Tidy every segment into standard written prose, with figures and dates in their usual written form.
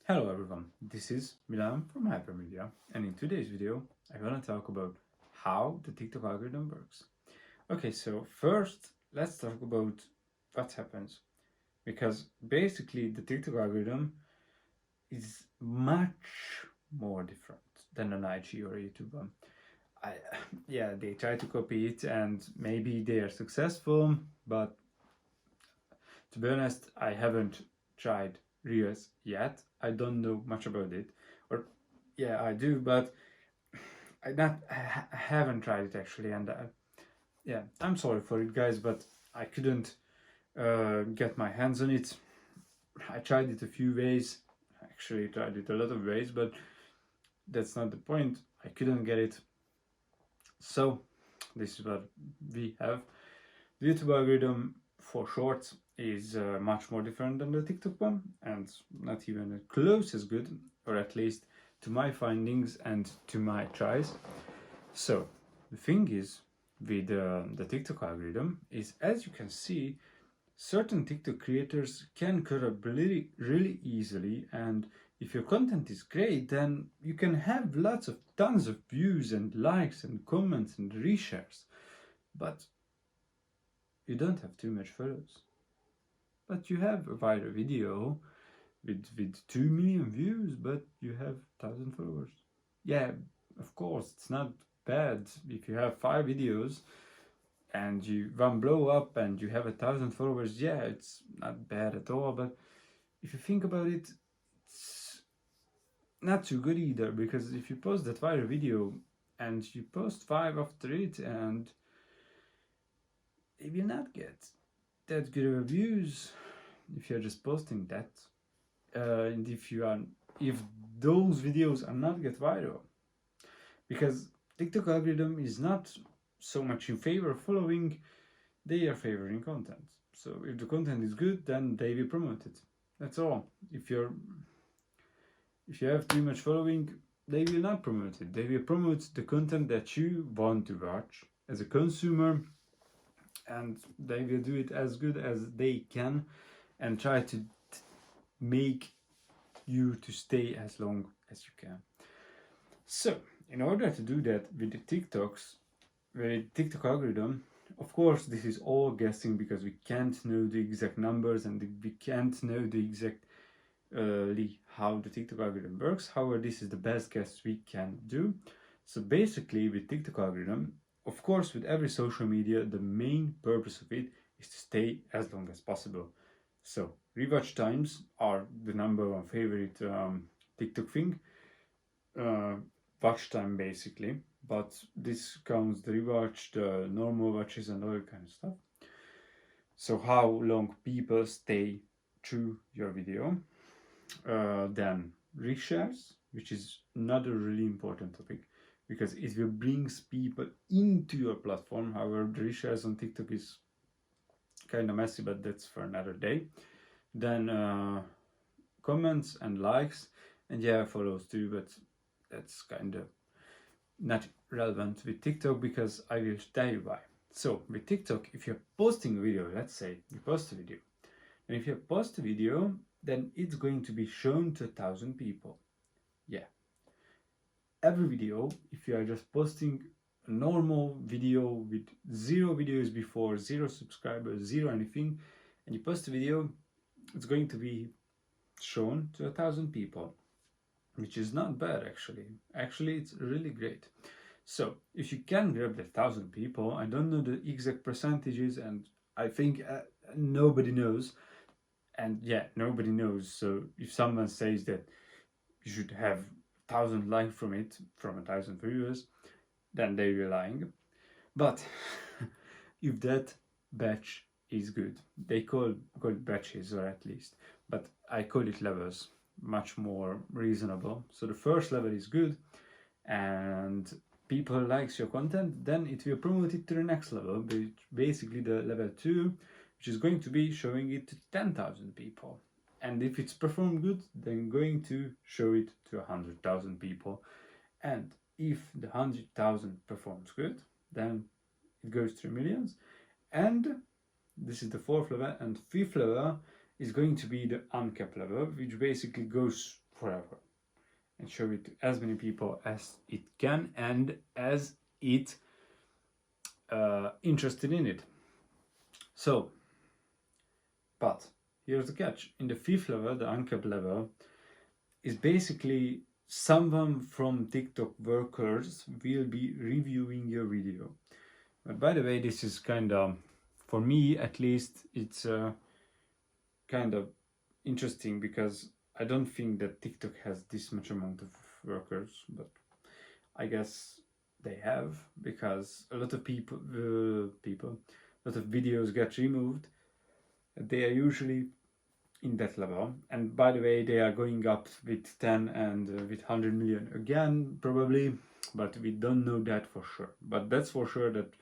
Hello everyone, this is Milan from Hypermedia, and in today's video I'm gonna talk about how the TikTok algorithm works. Okay, so first let's talk about what happens, because basically the TikTok algorithm is much more different than an IG or a YouTube one. I, yeah, they try to copy it and maybe they are successful, but to be honest, I haven't tried Reels yet. I don't know much about it. Or yeah, I do, but I haven't tried it actually, and yeah, I'm sorry for it, guys, but I couldn't get my hands on it. I tried it a few ways. Actually, tried it a lot of ways, but that's not the point. I couldn't get it. So this is what we have. The YouTube algorithm for shorts is much more different than the TikTok one, and not even close as good, or at least to my findings and to my tries. So the thing is with the TikTok algorithm is, as you can see, certain TikTok creators can collab really easily, and if your content is great, then you can have tons of views and likes and comments and reshares, but you don't have too much follows. But you have a viral video with 2 million views, but you have 1,000 followers. Yeah, of course, it's not bad if you have 5 videos and you one blow up and you have 1,000 followers. Yeah, it's not bad at all. But if you think about it, it's not too good either, because if you post that viral video and you post 5 after it, and it will not get that good of views if you're just posting that, and if those videos are not get viral, because TikTok algorithm is not so much in favor of following, they are favoring content. So if the content is good, then they will promote it. That's all. If you have too much following, they will not promote it. They will promote the content that you want to watch as a consumer, and they will do it as good as they can and try to make you to stay as long as you can. So, in order to do that with the TikTok algorithm, of course, this is all guessing because we can't know the exact numbers and we can't know the exact how the TikTok algorithm works. However, this is the best guess we can do. So basically, with TikTok algorithm, of course, with every social media, the main purpose of it is to stay as long as possible. So rewatch times are the number one favorite TikTok thing. Watch time basically, but this counts the rewatch, the normal watches, and all kind of stuff. So how long people stay through your video. Then reshares, which is another really important topic, because it will brings people into your platform. However, the reshares on TikTok is kind of messy, but that's for another day. Then comments and likes, and yeah, follows too, but that's kind of not relevant with TikTok, because I will tell you why. So with TikTok, if you're posting a video, let's say you post a video, and if you post a video, then it's going to be shown to 1,000 people. Yeah. Every video, if you are just posting a normal video with 0 videos before, 0 subscribers, 0 anything, and you post a video, it's going to be shown to 1,000 people, which is not bad actually. Actually, it's really great. So if you can grab that 1,000 people, I don't know the exact percentages, and I think nobody knows. And yeah, nobody knows. So if someone says that you should have 1,000 likes from it, from 1,000 viewers, then they were lying. But if that batch is good, they call it batches, or at least, but I call it levels, much more reasonable. So the first level is good, and people likes your content, then it will promote it to the next level, which basically the level 2, which is going to be showing it to 10,000 people. And if it's performed good, then going to show it to 100,000 people. And if the 100,000 performs good, then it goes to millions. And this is the 4th level, and 5th level is going to be the uncapped level, which basically goes forever and show it to as many people as it can and as it interested in it. So, but here's the catch. In the 5th level, the uncapped level, is basically someone from TikTok workers will be reviewing your video. But by the way, this is kind of, for me at least, it's kind of interesting because I don't think that TikTok has this much amount of workers, but I guess they have, because a lot of a lot of videos get removed. They are usually in that level, and by the way, they are going up with 10 and with 100 million again probably, but we don't know that for sure. But that's for sure that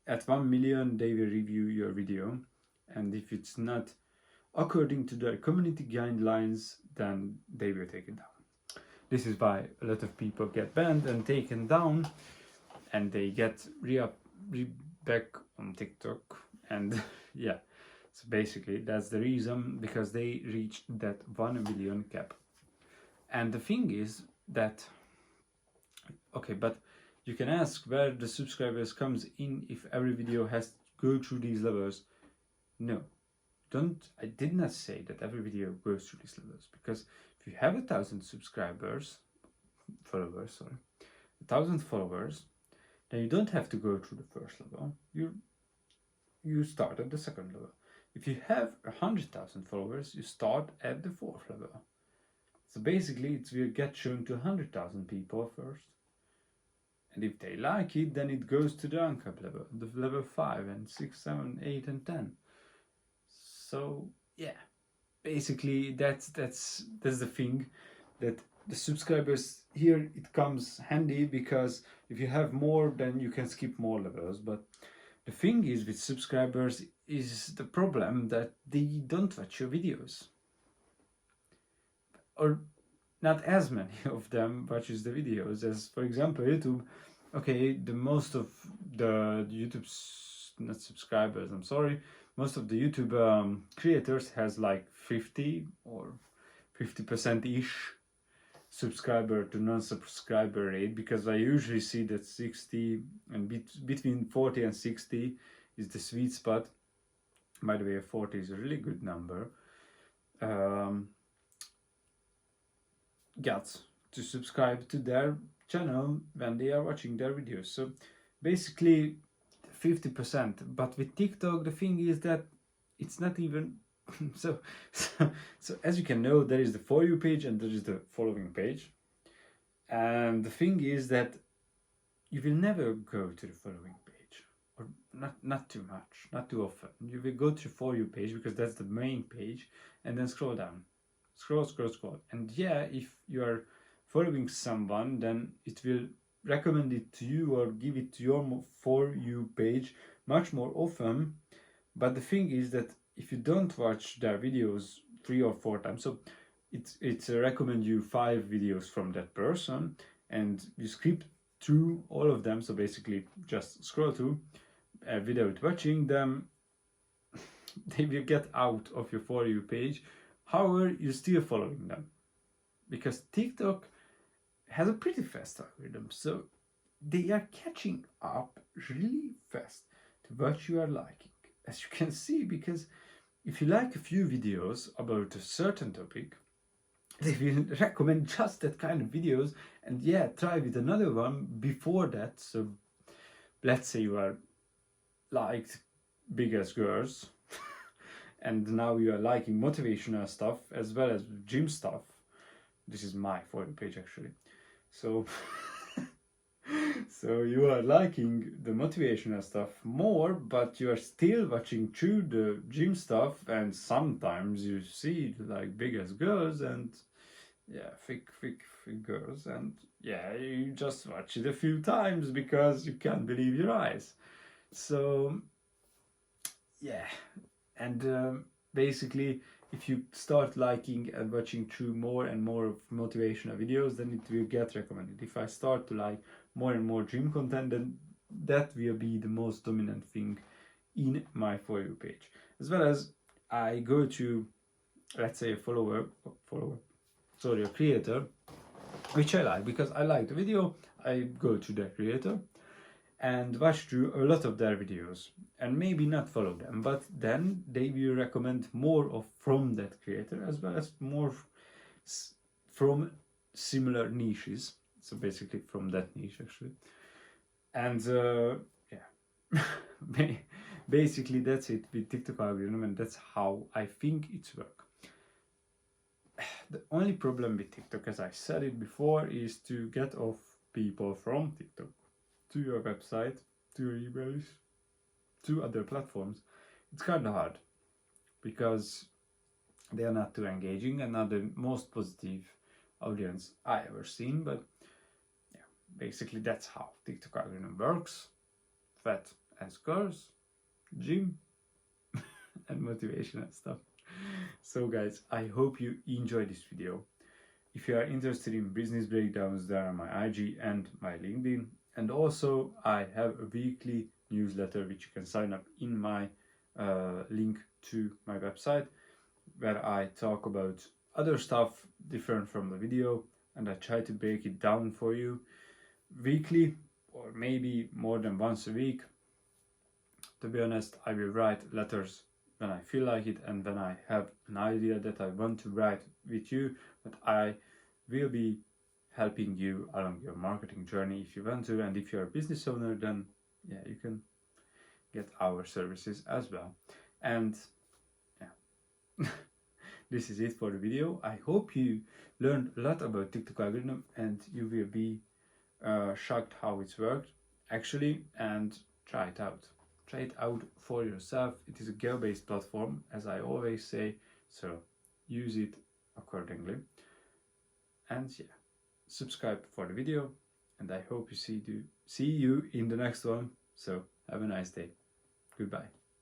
at 1 million they will review your video, and if it's not according to their community guidelines, then they will take it down. This is why a lot of people get banned and taken down, and they get back on TikTok, and yeah. So basically that's the reason, because they reached that 1 million cap. And the thing is that, okay, but you can ask where the subscribers comes in if every video has to go through these levels. No, I did not say that every video goes through these levels, because if you have 1,000 followers, 1,000 followers, then you don't have to go through the first level. You start at the second level. If you have 100,000 followers, you start at the 4th level. So basically it will get shown to 100,000 people first. And if they like it, then it goes to the uncapped level, the level 5 and 6, 7, 8 and 10. So yeah, basically that's the thing, that the subscribers here, it comes handy, because if you have more, then you can skip more levels. But the thing is with subscribers is the problem that they don't watch your videos, or not as many of them watches the videos as, for example, YouTube. Okay, the most of the YouTube's, not subscribers, I'm sorry, most of the YouTube creators has like 50 or 50% ish subscriber to non-subscriber rate, because I usually see that 60 and between 40 and 60 is the sweet spot. By the way, 40 is a really good number. Got to subscribe to their channel when they are watching their videos. So basically 50%. But with TikTok, the thing is that it's not even so as you can know, there is the For You page and there is the following page. And the thing is that you will never go to the following page, or not too much, not too often. You will go to the For You page, because that's the main page, and then scroll down. Scroll. And yeah, if you are following someone, then it will recommend it to you or give it to your For You page much more often. But the thing is that if you don't watch their videos 3 or 4 times, so it's recommend you 5 videos from that person, and you skip through all of them, so basically just scroll through without watching them, they will get out of your For You page. However, you're still following them, because TikTok has a pretty fast algorithm, so they are catching up really fast to what you are liking, as you can see, because if you like a few videos about a certain topic, they will recommend just that kind of videos, and yeah, try with another one before that. So let's say you are liked big as girls and now you are liking motivational stuff as well as gym stuff. This is my For You page actually. So so you are liking the motivational stuff more, but you are still watching through the gym stuff, and sometimes you see like big as girls and yeah, thick girls, and yeah, you just watch it a few times because you can't believe your eyes. So yeah, and basically if you start liking and watching through more and more of motivational videos, then it will get recommended. If I start to like more and more gym content, then that will be the most dominant thing in my For You page. As well as I go to, let's say, a follower sorry, a creator, which I like because I like the video, I go to the creator and watch through a lot of their videos and maybe not follow them, but then they will recommend more of from that creator as well as more from similar niches, so basically from that niche actually. And yeah, basically that's it with TikTok algorithm, and that's how I think it's work. The only problem with TikTok, as I said it before, is to get off people from TikTok to your website, to your emails, to other platforms. It's kind of hard because they are not too engaging and not the most positive audience I ever seen. But yeah, basically that's how TikTok algorithm works. Fat as girls, gym, and motivation and stuff. So guys, I hope you enjoyed this video. If you are interested in business breakdowns, there are my IG and my LinkedIn. And also I have a weekly newsletter which you can sign up in my link to my website, where I talk about other stuff different from the video, and I try to break it down for you weekly or maybe more than once a week. To be honest, I will write letters when I feel like it and when I have an idea that I want to write with you, but I will be helping you along your marketing journey if you want to. And if you're a business owner, then yeah, you can get our services as well. And yeah, this is it for the video. I hope you learned a lot about TikTok algorithm and you will be shocked how it's worked actually, and try it out. Try it out for yourself. It is a girl-based platform, as I always say, so use it accordingly. And yeah, subscribe for the video, and I hope you see you in the next one. So have a nice day. Goodbye.